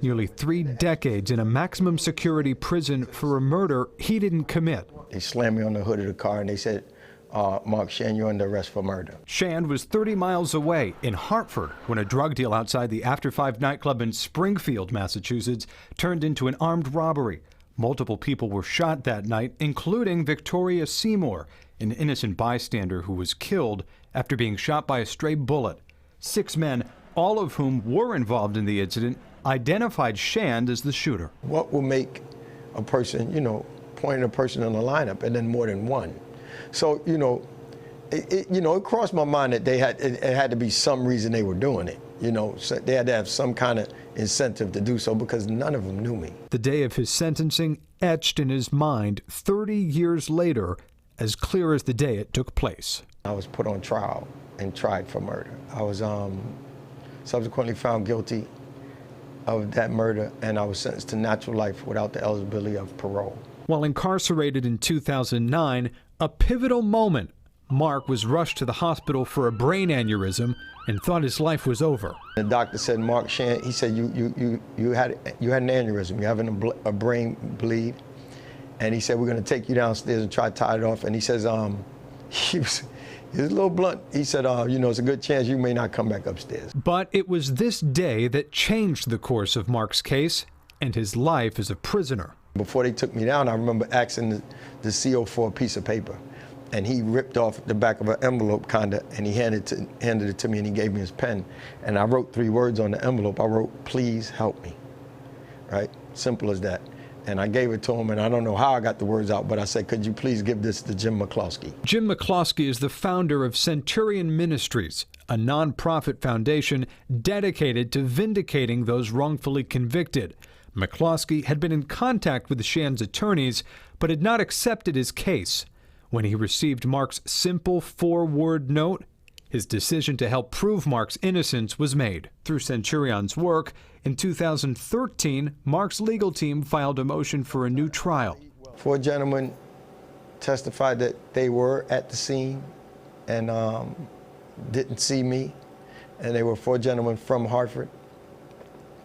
nearly 3 decades in a maximum security prison for a murder he didn't commit. They slammed me on the hood of the car and they said, Mark Schand, you're under arrest for murder. Schand was 30 miles away in Hartford when a drug deal outside the After 5 nightclub in Springfield, Massachusetts, turned into an armed robbery. Multiple people were shot that night, including Victoria Seymour, an innocent bystander who was killed after being shot by a stray bullet. 6 men, all of whom were involved in the incident, identified Schand as the shooter. What will make a person, point a person in a lineup and then more than one? So, it crossed my mind that it had to be some reason they were doing it. So they had to have some kind of incentive to do so because none of them knew me. The day of his sentencing etched in his mind 30 years later, as clear as the day it took place. I was put on trial and tried for murder. I was subsequently found guilty of that murder, and I was sentenced to natural life without the eligibility of parole. While incarcerated in 2009, a pivotal moment. Mark was rushed to the hospital for a brain aneurysm and thought his life was over. The doctor said, Mark Schand, he said, you had an aneurysm, you're having a brain bleed. And he said, we're going to take you downstairs and try to tie it off. And he says, he was a little blunt. He said, it's a good chance you may not come back upstairs. But it was this day that changed the course of Mark's case and his life as a prisoner. Before they took me down, I remember asking the CO for a piece of paper. And he ripped off the back of an envelope, and he handed it to me, and he gave me his pen. And I wrote 3 words on the envelope. I wrote, please help me, right? Simple as that. And I gave it to him, and I don't know how I got the words out, but I said, could you please give this to Jim McCloskey? Jim McCloskey is the founder of Centurion Ministries, a nonprofit foundation dedicated to vindicating those wrongfully convicted. McCloskey had been in contact with Shand's attorneys, but had not accepted his case. When he received Mark's simple 4-word note, his decision to help prove Mark's innocence was made. Through Centurion's work, in 2013, Mark's legal team filed a motion for a new trial. 4 gentlemen testified that they were at the scene and didn't see me, and they were 4 gentlemen from Hartford.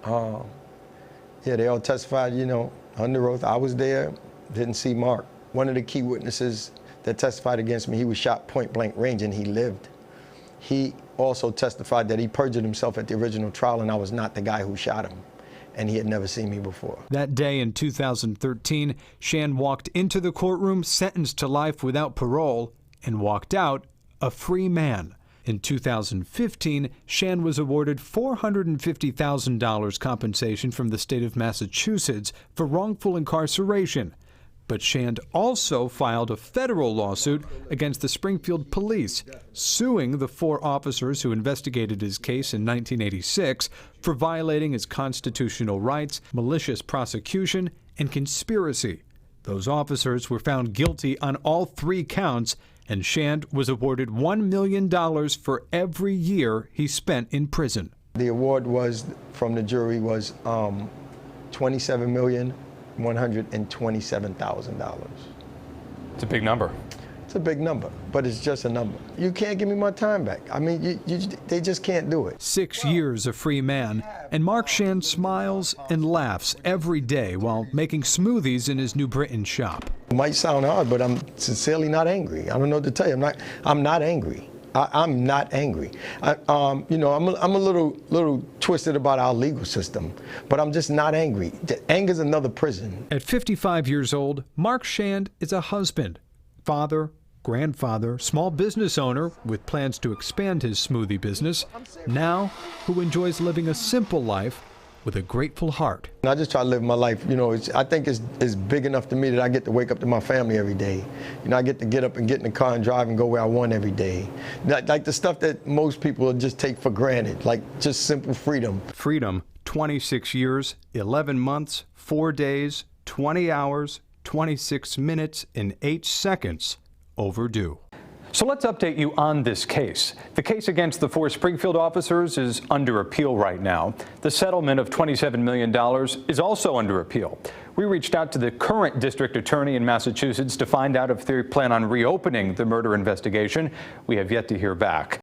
They all testified, under oath. I was there, didn't see Mark. One of the key witnesses that testified against me, he was shot point blank range and he lived. He also testified that he perjured himself at the original trial and I was not the guy who shot him, and he had never seen me before. That day in 2013, Schand walked into the courtroom sentenced to life without parole and walked out a free man. In 2015, Schand was awarded $450,000 compensation from the state of Massachusetts for wrongful incarceration. But Schand also filed a federal lawsuit against the Springfield police, suing the 4 officers who investigated his case in 1986 for violating his constitutional rights, malicious prosecution, and conspiracy. Those officers were found guilty on all 3 counts, and Schand was awarded $1 million for every year he spent in prison. The award from the jury was $27,127,000. It's a big number. It's a big number, but it's just a number. You can't give me my time back. I mean, they just can't do it. 6 years a free man, and Mark Schand smiles and laughs every day while making smoothies in his New Britain shop. It might sound hard, but I'm sincerely not angry. I don't know what to tell you. I'm not angry. I'm not angry. I'm a little twisted about our legal system, but I'm just not angry. Anger's another prison. At 55 years old, Mark Schand is a husband, father, grandfather, small business owner with plans to expand his smoothie business, now who enjoys living a simple life with a grateful heart. I just try to live my life, I think it's big enough to me that I get to wake up to my family every day. I get to get up and get in the car and drive and go where I want every day. Like the stuff that most people just take for granted, like just simple freedom. Freedom, 26 years, 11 months, 4 days, 20 hours, 26 minutes, and 8 seconds overdue. So let's update you on this case. The case against the 4 Springfield officers is under appeal right now. The settlement of $27 million is also under appeal. We reached out to the current district attorney in Massachusetts to find out if they plan on reopening the murder investigation. We have yet to hear back.